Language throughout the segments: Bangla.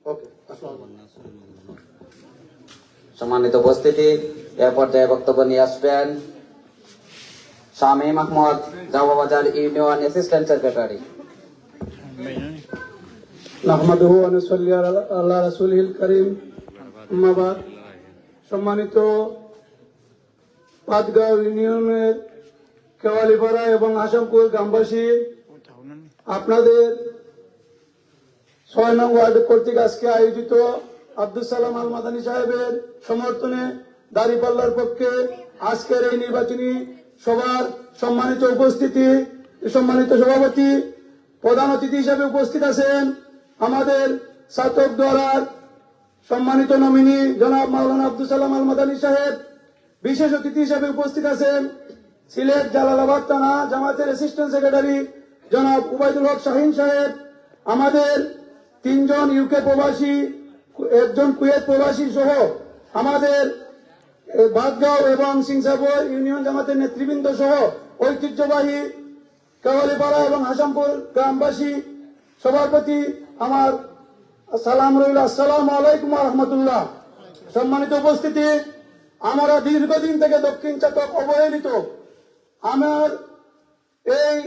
ওকে, সম্মানিত উপস্থিতি, এ পর্যায়ে বক্তব্য নিয়ে আসবেন Shamim Ahmad, Jamabazar union assistant secretary. নাহমাদুহু ওয়া নুসাল্লি আলা রাসূলিল কারীম, আম্মা বাদ। সম্মানিত পাটগাঁও ইউনিয়নের কেওয়ালিপাড়া এবং আসামপুর গ্রামবাসী, আপনাদের 6 নং ওয়ার্ড কর্তৃক আজকে আয়োজিত আব্দুল সালাম আল মাদানী সাহেবের সমর্থনে দাঁড়িপাল্লার পক্ষে আজকের এই নির্বাচনী সভার সম্মানিত উপস্থিতি, সম্মানিত সভাপতি, প্রধান অতিথি হিসেবে উপস্থিত আছেন আমাদের ছাত্র দ্বারার সম্মানিত নমিনি জনাব মাওলানা আব্দুল সালাম আল মাদানী সাহেব। বিশেষ অতিথি হিসেবে উপস্থিত আছেন সিলেট জালালাবাদ থানা জামাতের অ্যাসিস্ট্যান্ট সেক্রেটারি জনাব উবাইদুল হক শাহিন সাহেব। আমাদের 3 জন ইউকে প্রবাসী, 1 জন কুয়েত প্রবাসী সহ আমাদের বাদগাঁও এবং সিংসাপুর ইউনিয়ন জামাতের নেতৃবৃন্দ সহ ঐতিহ্যবাহী কেওয়ালিপাড়া এবং হাসামপুর গ্রামবাসী, সবার প্রতি আমার সালাম রইল। আসসালামু আলাইকুম ওয়া রাহমাতুল্লাহ। সম্মানিত উপস্থিতি, আমরা দীর্ঘদিন থেকে দক্ষিণ চাতক অবহেলিত। আমার এই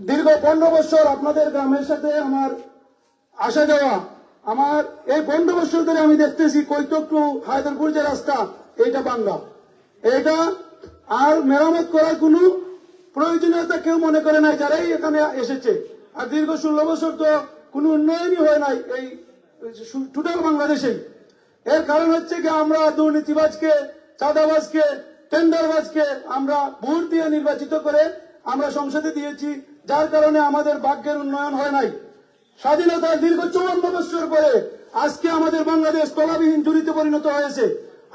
দীর্ঘ 15 বছর আপনাদের গ্রামের সাথে আমার আসা যাওয়া, আমার এই 15 বছর ধরে আমি দেখতেছি কৈতক টু হায়দরপুর যে রাস্তা, এইটা বাংলা, এটা আর মেরামত করার কোনো প্রয়োজনীয়তা কেউ মনে করে নাই যারাই এখানে এসেছে। আর দীর্ঘ 16 বছর তো কোনো উন্নয়নই হয় নাই এই টোটাল বাংলাদেশেই। এর কারণ হচ্ছে কি, আমরা দুর্নীতিবাজকে, চাঁদাবাজকে, টেন্ডারবাজকে আমরা ভোট দিয়ে নির্বাচিত করে আমরা সংসদে দিয়েছি, যার কারণে আমাদের ভাগ্যের উন্নয়ন হয় নাই। স্বাধীনতার দীর্ঘ 54 বছর পরে আজকে আমাদের বাংলাদেশ তলাবিহীন ঝুড়িতে পরিণত হয়েছে।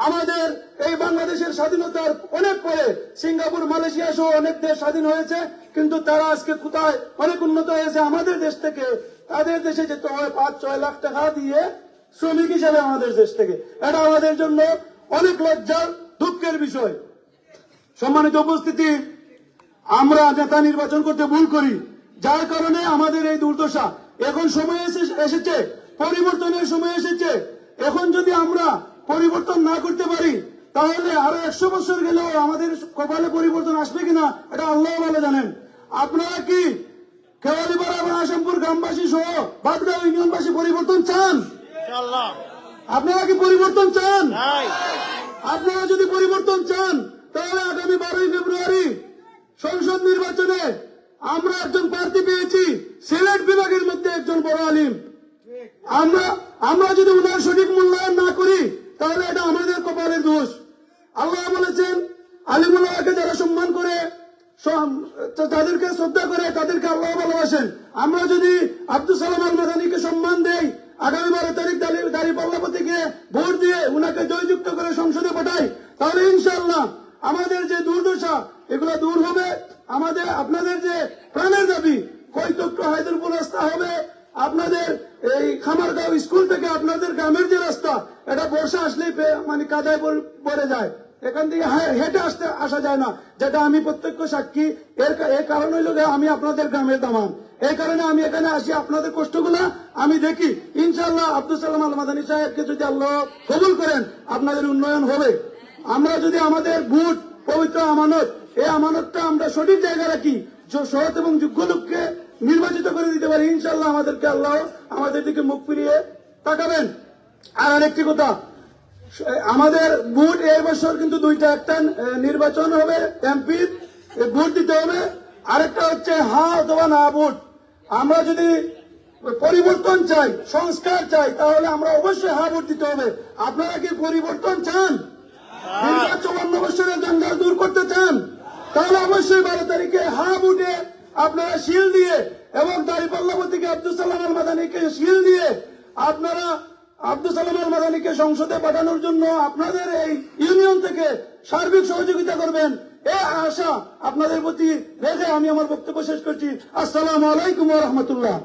আমাদের এই বাংলাদেশের স্বাধীনতার অনেক পরে সিঙ্গাপুর, মালয়েশিয়া সহ অনেক দেশ স্বাধীন হয়েছে, কিন্তু তারা আজকে কোথায় অনেক উন্নত হয়েছে। আমাদের দেশ থেকে তাদের দেশে যেতে হয় 5-6 লাখ টাকা দিয়ে শ্রমিক হিসেবে আমাদের দেশ থেকে। এটা আমাদের জন্য অনেক লজ্জার, দুঃখের বিষয়। সম্মানিত উপস্থিতি, আমরা নেতা নির্বাচন করতে ভুল করি, যার কারণে আমাদের এই দুর্দশা। এখন সময় এসেছে, পরিবর্তনের সময় এসেছে। এখন যদি আমরা পরিবর্তন না করতে পারি, তাহলে আরো 100 বছর গেলেও আমাদের কপালে পরিবর্তন আসবে কিনা এটা আল্লাহ ভালো জানেন। আপনারা কি কেওয়ালিপাড়া এবং আসামপুর গ্রামবাসী সহ বাদগাঁও ইউনিয়নবাসী পরিবর্তন চান? আপনারা কি পরিবর্তন চান? আপনারা যদি পরিবর্তন চান, তাহলে আগামী 12ই ফেব্রুয়ারি সংসদ নির্বাচনে আমরা একজন প্রার্থী পেয়েছি, সিলেট বিভাগের মধ্যে একজন বড় আলিম। আমরা যদি উনার সঠিক মূল্যায়ন না করি, তাহলে এটা আমাদের কপালের দোষ। আল্লাহ বলেছেন, আলিমুল্লাহকে যারা সম্মান করে, তাদেরকে শ্রদ্ধা করে, তাদেরকে আল্লাহ ভালোবাসেন। আমরা যদি আব্দুল সালাম আল মাদানীকে সম্মান দেই, আগামী 12 তারিখ দাঁড়িপাল্লা প্রতীকে ভোট দিয়ে উনাকে জয়যুক্ত করে সংসদে পাঠাই, তাহলে ইনশাআল্লাহ আমাদের যে দুর্দশা এগুলো দূর হবে। আমাদের আপনাদের যে প্রাণের দাবি কৈতক টু হায়দরপুর রাস্তা হবে, আপনাদের এই খামারগাঁও স্কুল থেকে আপনাদের গ্রামের যে রাস্তা, এটা বর্ষা আসলেই মানে কাদায় পড়ে যায়, এখান থেকে হেঁটে আসা যায় না, যেটা আমি প্রত্যক্ষ সাক্ষী। এর কারণ হইল আমি আপনাদের গ্রামের দামান, এই কারণে আমি এখানে আসি, আপনাদের কষ্টগুলা আমি দেখি। ইনশাআল্লাহ আব্দুল সালাম আল মাদানী সাহেবকে যদি আল্লাহ কবুল করেন, আপনাদের উন্নয়ন হবে। আমরা যদি আমাদের ভোট পবিত্র আমানত, এই আমানতটা আমরা সঠিক জায়গায় রাখি, সৎ এবং যোগ্য লোককে নির্বাচিত করে দিতে পারি, ইনশাআল্লাহ আমাদেরকে আল্লাহ আমাদের দিকে মুখ ফিরিয়ে তাকাবেন। আর আরেকটি কথা, আমাদের ভোট এই বছর কিন্তু দুইটা, একটা নির্বাচন হবে এমপি, ভোট দিতে হবে, আরেকটা হচ্ছে হ্যাঁ অথবা না ভোট। আমরা যদি পরিবর্তন চাই, সংস্কার চাই, তাহলে আমরা অবশ্যই হ্যাঁ ভোট দিতে হবে। আপনারা কি পরিবর্তন চান? 54 বছরের জঞ্জাল দূর করতে চান? তাহলে অবশ্যই 12 তারিখে হ্যাঁ ভোটে আপনারা শিল দিয়ে এবং দাঁড়িপাল্লা প্রতীকে আব্দুল সালাম আল মাদানীকে শিল দিয়ে আপনারা আব্দুল সালাম আল মাদানীকে সংসদে পাঠানোর জন্য আপনাদের এই ইউনিয়ন থেকে সার্বিক সহযোগিতা করবেন, এই আশা আপনাদের প্রতি রেখে আমি আমার বক্তব্য শেষ করছি। আসসালামু আলাইকুম ওয়া রাহমাতুল্লাহ।